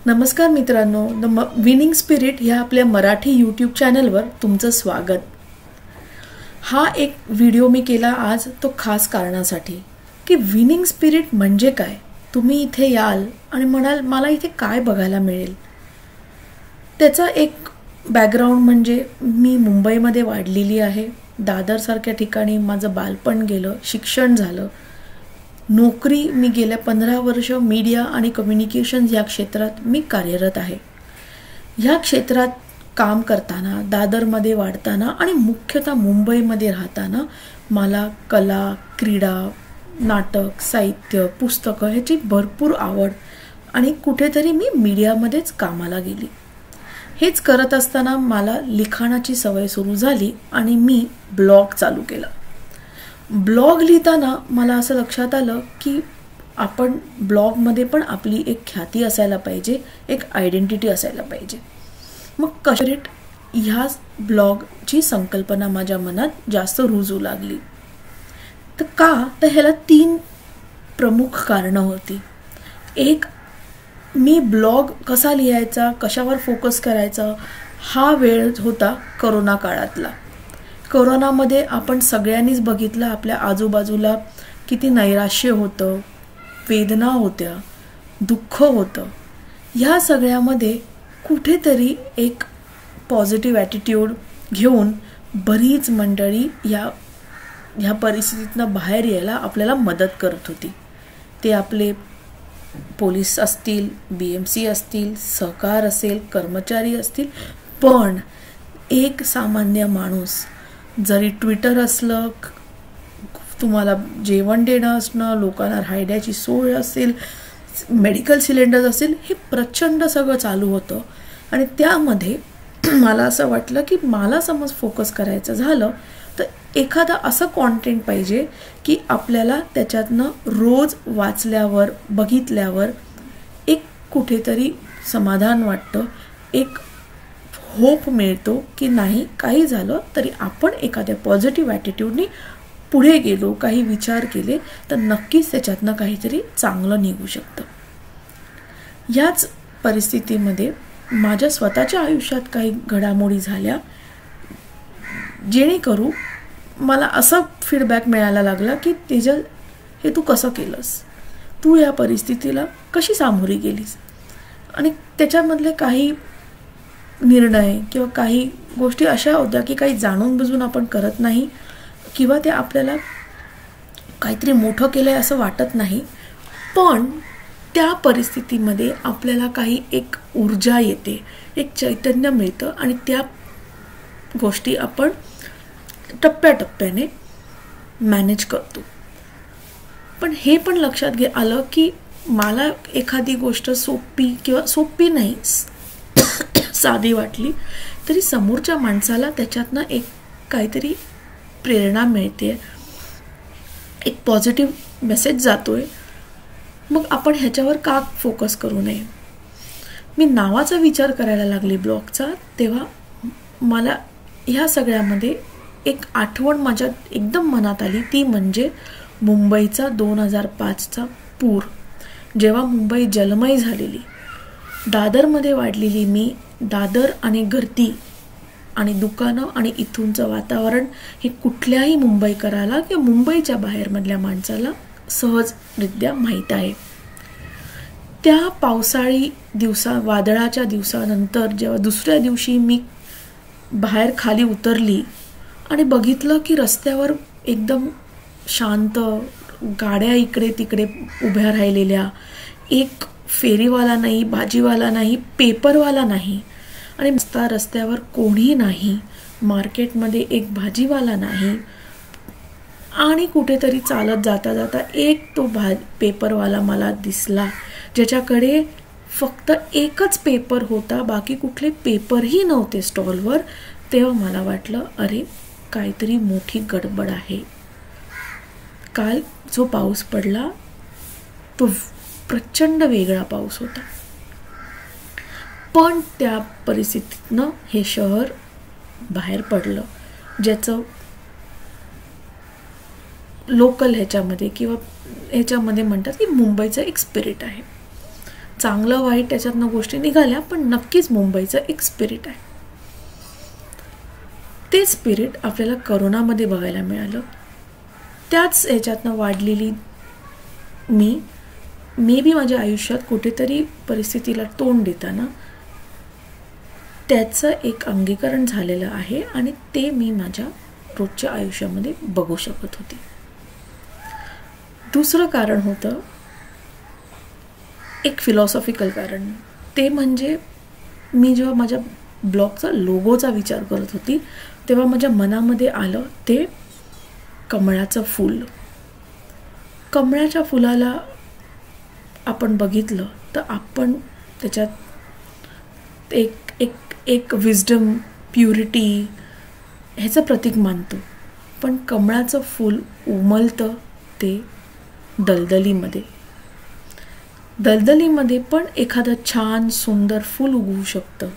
नमस्कार मित्रांनो, winning spirit ह्या आपल्या मराठी यूट्यूब चॅनलवर तुमचं स्वागत. हा एक व्हिडिओ मी केला आज तो खास कारणासाठी की विनिंग स्पिरिट म्हणजे काय. तुम्ही इथे याल आणि म्हणाल मला इथे काय बघायला मिळेल. त्याचा एक बॅकग्राऊंड म्हणजे मी मुंबईमध्ये वाढलेली आहे. दादरसारख्या ठिकाणी माझं बालपण गेलं, शिक्षण झालं, नोकरी मी गेल्या 15 वर्ष मीडिया आणि कम्युनिकेशन या क्षेत्रात मी कार्यरत आहे. ह्या क्षेत्रात काम करताना, दादरमध्ये वाढताना आणि मुख्यतः मुंबईमध्ये राहताना मला कला, क्रीडा, नाटक, साहित्य, पुस्तकं ह्याची भरपूर आवड आणि कुठेतरी मी मीडियामध्येच कामाला गेली. हेच करत असताना मला लिखाणाची सवय सुरू झाली आणि मी ब्लॉग चालू केला. ब्लॉग लिहिताना मला असं लक्षात आलं की आपण ब्लॉगमध्ये पण आपली एक ख्याती असायला पाहिजे, एक आयडेंटिटी असायला पाहिजे. मग कशरेट ह्या ब्लॉगची संकल्पना माझ्या मनात जास्त रुजू लागली. तर ह्याला 3 प्रमुख कारणं होती. एक, मी ब्लॉग कसा लिहायचा, कशावर फोकस करायचा, हा वेळ होता कोरोना काळातला. कोरोनामध्ये आपण सगळ्यांनीच बघितलं आपल्या आजूबाजूला किती नैराश्य होतं, वेदना होत्या, दुःख होतं. ह्या सगळ्यामध्ये कुठेतरी एक पॉझिटिव्ह ॲटिट्यूड घेऊन बरीच मंडळी ह्या परिस्थितीतनं बाहेर यायला आपल्याला मदत करत होती. ते आपले पोलीस असतील, BMC असतील, सहकार असेल, कर्मचारी असतील, पण एक सामान्य माणूस, जरी ट्विटर असलं, तुम्हाला जेवण देणं असणं, लोकांना राहण्याची सोय असेल, मेडिकल सिलेंडर असेल, हे प्रचंड सगळं चालू होतं. आणि त्यामध्ये मला असं वाटलं की मला समज फोकस करायचं झालं तर एखादा असं कॉन्टेंट पाहिजे की आपल्याला त्याच्यातनं रोज वाचल्यावर, बघितल्यावर एक कुठेतरी समाधान वाटतं, एक होप मिळतो की नाही, काही झालं तरी आपण एखाद्या पॉझिटिव्ह ॲटिट्यूडनी पुढे गेलो, काही विचार केले तर नक्कीच त्याच्यातनं काहीतरी चांगलं निघू शकतं. याच परिस्थितीमध्ये माझ्या स्वतःच्या आयुष्यात काही घडामोडी झाल्या, जेणेकरून मला असं फीडबॅक मिळायला लागला की तेजल, हे तू कसं केलंस, तू या परिस्थितीला कशी सामोरी गेलीस. आणि त्याच्यामधले काही निर्णय किंवा काही गोष्टी अशा होत्या की काही जाणून बुजून आपण करत नाही किंवा ते आपल्याला काहीतरी मोठं केलंय असं वाटत नाही, पण त्या परिस्थितीमध्ये आपल्याला काही एक ऊर्जा येते, एक चैतन्य मिळतं आणि त्या गोष्टी आपण टप्प्याटप्प्याने मॅनेज करतो. पण हे पण लक्षात आलं की मला एखादी गोष्ट सोपी नाही, साधी वाटली तरी समोरच्या माणसाला त्याच्यातनं एक काहीतरी प्रेरणा मिळते, एक पॉझिटिव्ह मेसेज जातोय. मग आपण ह्याच्यावर का फोकस करू नये. मी नावाचा विचार करायला लागले ब्लॉगचा, तेव्हा मला ह्या सगळ्यामध्ये एक आठवण माझ्या एकदम मनात आली. ती म्हणजे मुंबईचा 2005चा पूर. जेव्हा मुंबई जलमय झालेली, दादरमध्ये वाढलेली मी, दादर आणि गर्दी आणि दुकानं आणि इथूनचं वातावरण हे कुठल्याही मुंबईकराला किंवा मुंबईच्या बाहेरमधल्या माणसाला सहजरित्या माहीत आहे. त्या पावसाळी वादळाच्या दिवसानंतर जेव्हा दुसऱ्या दिवशी मी बाहेर खाली उतरली आणि बघितलं की रस्त्यावर एकदम शांत गाड्या इकडे तिकडे उभ्या राहिलेल्या, एक फेरीवाला नाही, भाजीवाला नाही, पेपरवाला नाही आणि रस्त्यावर कोणी नाही, मार्केटमध्ये एक भाजीवाला नाही आणि कुठेतरी चालत जाता जाता एक तो पेपरवाला मला दिसला, ज्याच्याकडे फक्त एकच पेपर होता, बाकी कुठले पेपरही नव्हते स्टॉलवर. तेव्हा मला वाटलं, अरे काहीतरी मोठी गडबड आहे. काल जो पाऊस पडला तो प्रचंड वेगळा पाऊस होता, पण त्या परिस्थितीतनं हे शहर बाहेर पडलं, ज्याचं लोकल ह्याच्यामध्ये किंवा ह्याच्यामध्ये म्हणतात की मुंबईचं एक स्पिरिट आहे. चांगलं वाईट त्याच्यातनं गोष्टी निघाल्या, पण नक्कीच मुंबईचं एक स्पिरिट आहे. ते स्पिरिट आपल्याला करोनामध्ये बघायला मिळालं. त्याच ह्याच्यातनं वाढलेली मी मे बी माझ्या आयुष्यात कुठेतरी परिस्थितीला तोंड देताना त्याचं एक अंगीकरण झालेलं आहे आणि ते मी माझ्या रोजच्या आयुष्यामध्ये बघू शकत होते. दुसरं कारण होतं एक फिलॉसॉफिकल कारण. ते म्हणजे मी जेव्हा माझ्या ब्लॉगचा लोगोचा विचार करत होती तेव्हा माझ्या मनामध्ये आलं ते कमळाचं फूल. कमळाच्या फुलाला आपण बघितलं तर आपण त्याच्यात एक विजडम, प्युरिटी ह्याचं प्रतीक मानतो. पण कमळाचं फूल उमलतं ते दलदलीमध्ये. दलदलीमध्ये पण एखादं छान सुंदर फूल उगवू शकतं.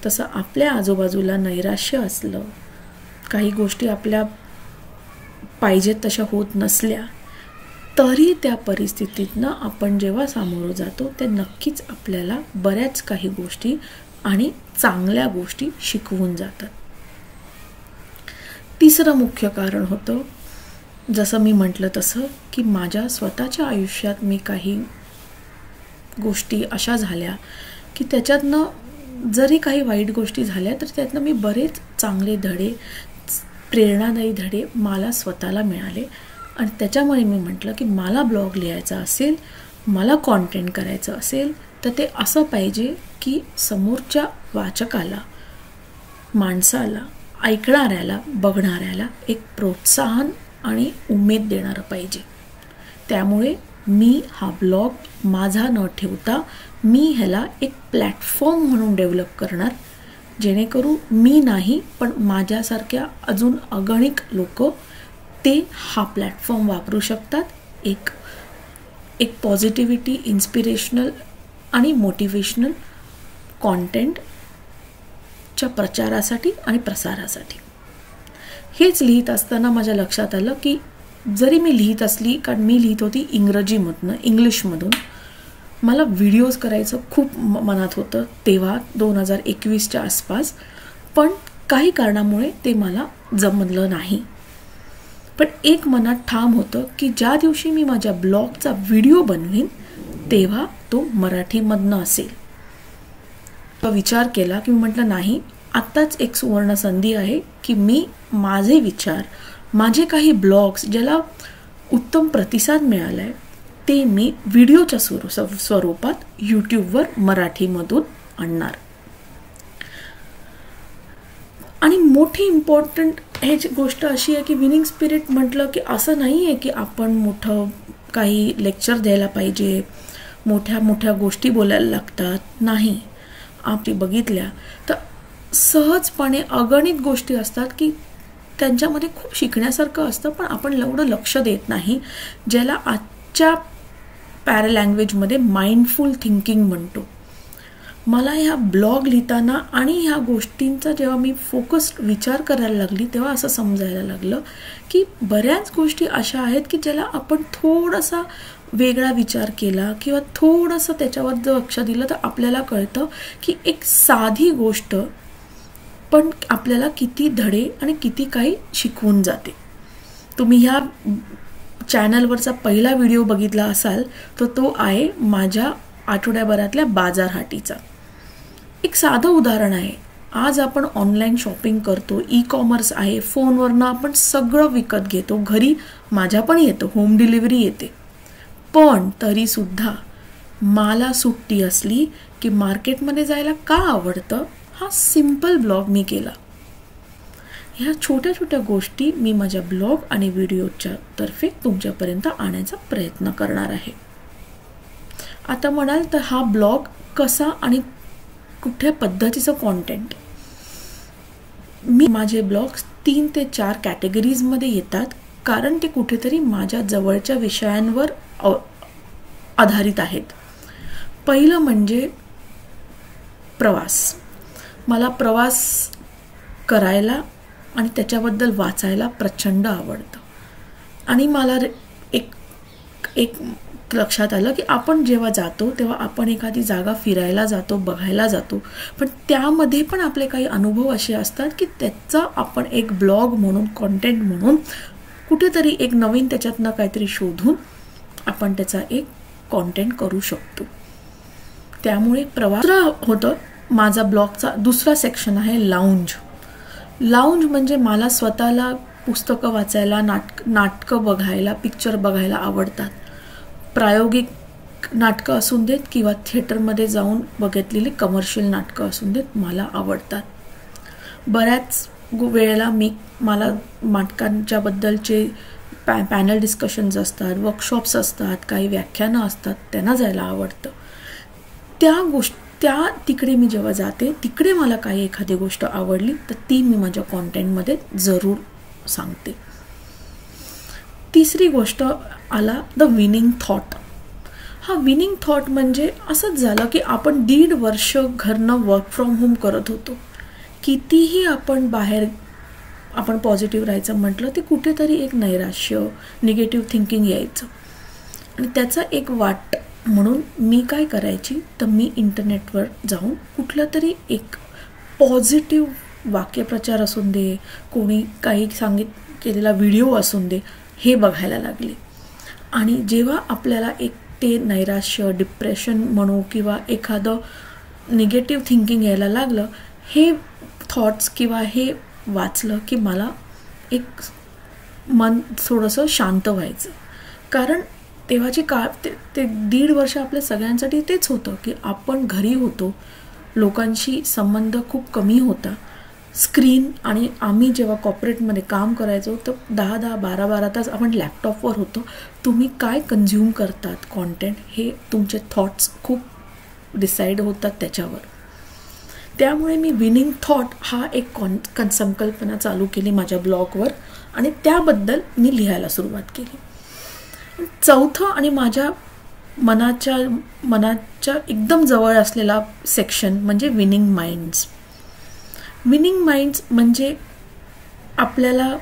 तसं आपल्या आजूबाजूला नैराश्य असलं, काही गोष्टी आपल्या पाहिजेत तशा होत नसल्या तरी त्या परिस्थितीतनं आपण जेव्हा सामोरं जातो ते नक्कीच आपल्याला बऱ्याच काही गोष्टी आणि चांगल्या गोष्टी शिकवून जातात. तिसरं मुख्य कारण होतं, जसं मी म्हटलं तसं, की माझ्या स्वतःच्या आयुष्यात मी काही गोष्टी अशा झाल्या की त्याच्यातनं जरी काही वाईट गोष्टी झाल्या तर त्यातनं मी बरेच चांगले धडे, प्रेरणादायी धडे मला स्वतःला मिळाले. आणि त्याच्यामुळे मी म्हटलं की मला ब्लॉग लिहायचा असेल, मला कॉन्टेंट करायचं असेल तर ते असं पाहिजे की समोरच्या वाचकाला, माणसाला, ऐकणाऱ्याला, बघणाऱ्याला एक प्रोत्साहन आणि उमेद देणारं पाहिजे. त्यामुळे मी हा ब्लॉग माझा न ठेवता मी ह्याला एक प्लॅटफॉर्म म्हणून डेव्हलप करणार, जेणेकरून मी नाही पण माझ्यासारख्या अजून अगणित लोक ते हा प्लॅटफॉर्म वापरू शकतात. एक पॉझिटिव्हिटी, इन्स्पिरेशनल आणि मोटिवेशनल कॉन्टेंटच्या प्रचारासाठी आणि प्रसारासाठी. हेच लिहित असताना माझ्या लक्षात आलं की जरी मी लिहित असली, कारण मी लिहित होती इंग्लिशमधून, मला व्हिडिओज करायचं खूप मनात होतं तेव्हा 2021च्या आसपास, पण काही कारणामुळे ते मला जमलं नाही. पण एक मनात ठाम होतं की ज्या दिवशी मी माझ्या ब्लॉगचा व्हिडिओ बनवीन तेव्हा तो मराठीमधनं असेल. विचार केला की मी म्हटलं नाही, आत्ताच एक सुवर्ण संधी आहे की मी माझे विचार, माझे काही ब्लॉग्स ज्याला उत्तम प्रतिसाद मिळाला आहे ते मी व्हिडिओच्या स्वरूपात यूट्यूबवर मराठीमधून आणणार. आणि मोठी इम्पॉर्टंट ह्याची गोष्ट अशी आहे की विनिंग स्पिरिट म्हटलं की असं नाही आहे की आपण मोठं काही लेक्चर द्यायला पाहिजे, मोठ्या मोठ्या गोष्टी बोलायला लागतात. नाही, आपण बघितल्या तर सहजपणे अगणित गोष्टी असतात की त्यांच्यामध्ये खूप शिकण्यासारखं असतं, पण आपण एवढं लक्ष देत नाही, ज्याला आजच्या पॅरालँग्वेजमध्ये माइंडफुल थिंकिंग म्हणतो. मला ह्या ब्लॉग लिहिताना आणि ह्या गोष्टींचा जेव्हा मी फोकस्ड विचार करायला लागली तेव्हा असं समजायला लागलं की बऱ्याच गोष्टी अशा आहेत की ज्याला आपण थोडासा वेगळा विचार केला किंवा थोडंसं त्याच्यावर जर लक्ष दिलं तर आपल्याला कळतं की एक साधी गोष्ट पण आपल्याला किती धडे आणि किती काही शिकवून जाते. तुम्ही ह्या चॅनलवरचा पहिला व्हिडिओ बघितला असाल तर तो आहे माझ्या आठवड्याभरातल्या बाजारहाटीचा. एक साधं उदाहरण आहे. आज आपण ऑनलाईन शॉपिंग करतो, ई-कॉमर्स आहे, फोनवरनं आपण सगळं विकत घेतो, घरी माझ्या पण येतं, होम डिलिव्हरी येते. पण तरीसुद्धा मला सुट्टी असली की मार्केटमध्ये जायला का आवडतं हा सिंपल ब्लॉग मी केला. ह्या छोट्या छोट्या गोष्टी मी माझ्या ब्लॉग आणि व्हिडिओच्या तर्फे तुमच्यापर्यंत आणण्याचा प्रयत्न करणार आहे. आता म्हणाल तर हा ब्लॉग कसा आणि कुठल्या पद्धतीचं कॉन्टेंट. मी माझे ब्लॉग्स 3 ते 4 कॅटेगरीजमध्ये येतात, कारण ते कुठेतरी माझ्या जवळच्या विषयांवर आधारित आहेत. पहिलं म्हणजे प्रवास. मला प्रवास करायला आणि त्याच्याबद्दल वाचायला प्रचंड आवडतं. आणि मला एक लक्षात आलं की आपण जेव्हा जातो तेव्हा आपण एखादी जागा फिरायला जातो, बघायला जातो, पण त्यामध्ये पण आपले काही अनुभव असे असतात की त्याचा आपण एक ब्लॉग म्हणून, कंटेंट म्हणून कुठेतरी एक नवीन त्याच्यातनं काहीतरी शोधून आपण त्याचा एक कंटेंट करू शकतो. त्यामुळे प्रवास होतं. माझा ब्लॉगचा दुसरा सेक्शन आहे लाऊंज. लाऊंज म्हणजे मला स्वतःला पुस्तकं वाचायला, नाटकं बघायला, पिक्चर बघायला आवडतात. प्रायोगिक नाटकं असून देत किंवा थिएटरमध्ये जाऊन बघितलेली कमर्शियल नाटकं असून देत, मला आवडतात. बऱ्याच वेळेला मला नाटकांच्या बद्दलचे पॅनल डिस्कशन्स असतात, वर्कशॉप्स असतात, काही व्याख्यानं असतात, त्यांना जायला आवडतं. तिकडे मी जेव्हा जाते तिकडे मला काही एखादी गोष्ट आवडली तर ती मी माझ्या कॉन्टेंटमध्ये जरूर सांगते. तिसरी गोष्ट आला द विनिंग थॉट. हा विनिंग थॉट म्हणजे असंच झालं की आपण 1.5 वर्ष घरनं वर्क फ्रॉम होम करत होतो. कितीही आपण बाहेर पॉझिटिव्ह राहायचं म्हटलं ते कुठेतरी एक नैराश्य, निगेटिव्ह थिंकिंग यायचं. आणि त्याचा एक वाट म्हणून मी काय करायची तर मी इंटरनेटवर जाऊन कुठला तरी एक पॉझिटिव्ह वाक्यप्रचार असून दे, कोणी काही केलेला व्हिडिओ असून दे, हे बघायला लागले. आणि जेव्हा आपल्याला एक ते नैराश्य, डिप्रेशन म्हणू किंवा एखादं निगेटिव्ह थिंकिंग यायला लागलं, हे थॉट्स किंवा हे वाचलं की मला एक मन थोडंसं शांत व्हायचं. कारण तेव्हाची ते 1.5 वर्ष आपल्या सगळ्यांसाठी तेच होतं की आपण घरी होतो, लोकांशी संबंध खूप कमी होता. स्क्रीन आणि आम्ही जेव्हा कॉर्पोरेटमध्ये काम करायचो तर 10-10, 12-12 तास आपण लॅपटॉपवर होतो. तुम्ही काय कन्झ्युम करतात कॉन्टेंट, हे तुमचे थॉट्स खूप डिसाईड होतात त्याच्यावर. त्यामुळे मी विनिंग थॉट हा एक संकल्पना चालू केली माझ्या ब्लॉगवर आणि त्याबद्दल मी लिहायला सुरुवात केली. चौथं आणि माझ्या मनाच्या एकदम जवळ असलेला सेक्शन म्हणजे विनिंग माइंड्स. विनिंग माइंड्स म्हणजे आपल्याला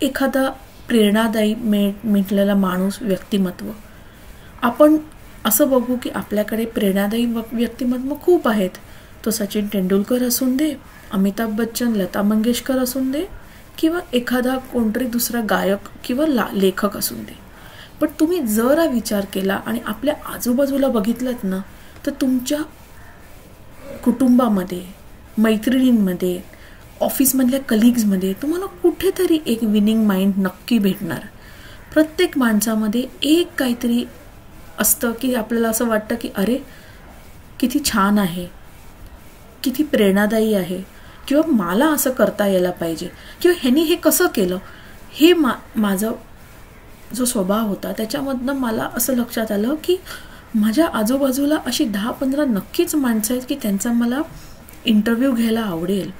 एखादा प्रेरणादायी मिळालेला माणूस, व्यक्तिमत्व. आपण असं बघू की आपल्याकडे प्रेरणादायी व्यक्तिमत्व खूप आहेत. तो सचिन तेंडुलकर असून दे, अमिताभ बच्चन, लता मंगेशकर असून दे किंवा एखादा कोणतरी दुसरा गायक किंवा लेखक असून दे. पण तुम्ही जरा विचार केला आणि आपल्या आजूबाजूला बघितलं ना तर तुमच्या कुटुंबामध्ये, मैत्रिणींमध्ये, ऑफिसमधल्या कलिग्समध्ये तुम्हाला कुठेतरी एक विनिंग माइंड नक्की भेटणार. प्रत्येक माणसामध्ये एक काहीतरी असतं की आपल्याला असं वाटतं की अरे किती छान आहे, किती प्रेरणादायी आहे, किंवा मला असं करता यायला पाहिजे, किंवा ह्यानी हे कसं केलं. हे माझा जो स्वभाव होता त्याच्यामधनं मला असं लक्षात आलं की माझ्या आजूबाजूला अशी 10-15 नक्कीच माणसं आहेत की त्यांचा मला इंटरव्ह्यू घ्यायला आवडेल,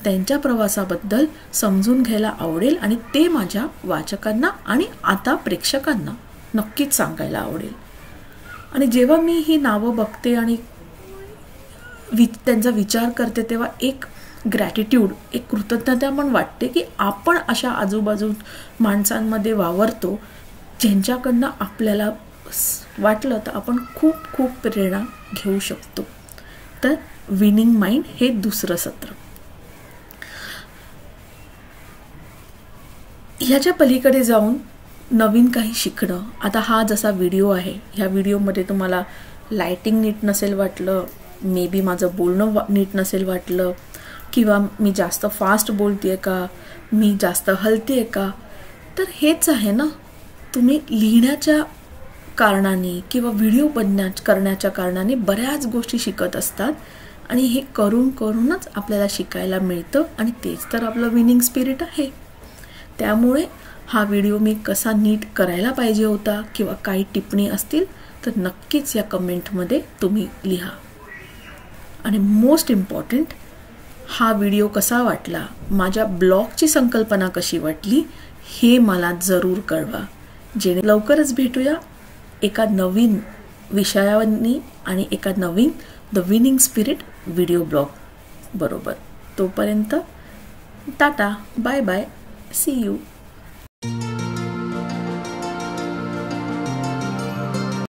त्यांच्या प्रवासाबद्दल समजून घ्यायला आवडेल आणि ते माझ्या वाचकांना आणि आता प्रेक्षकांना नक्कीच सांगायला आवडेल. आणि जेव्हा मी ही नावं बघते आणि त्यांचा विचार करते तेव्हा एक ग्रॅटिट्यूड, एक कृतज्ञता पण वाटते की आपण अशा आजूबाजू माणसांमध्ये वावरतो ज्यांच्याकडनं आपल्याला वाटलं तर आपण खूप खूप प्रेरणा घेऊ शकतो. तर विनिंग माइंड हे दुसरं सत्र. ह्याच्या पलीकडे जाऊन नवीन काही शिकणं. आता हा जसा व्हिडिओ आहे, ह्या व्हिडिओमध्ये तुम्हाला लाइटिंग नीट नसेल वाटलं, मे बी माझं बोलणं नीट नसेल वाटलं, किंवा मी जास्त फास्ट बोलते का, मी जास्त हलते का, तर हेच आहे ना. तुम्ही लिहिण्याच्या कारणाने किंवा व्हिडिओ करण्याच्या कारणाने बऱ्याच गोष्टी शिकत असतात आणि हे करूनच आपल्याला शिकायला मिळतं आणि तेच तर आपलं विनिंग स्पिरिट आहे. त्यामुळे हा व्हिडिओ मी कसा नीट करायला पाहिजे होता किंवा काही टिप्पणी असतील तर नक्कीच या कमेंटमध्ये तुम्ही लिहा. आणि मोस्ट इम्पॉर्टंट, हा व्हिडिओ कसा वाटला, माझ्या ब्लॉगची संकल्पना कशी वाटली हे मला जरूर कळवा. लवकरच भेटूया एका नवीन विषयावरनी आणि एका नवीन the winning spirit video blog बरोबर. तोपर्यंत tata, bye bye, see you.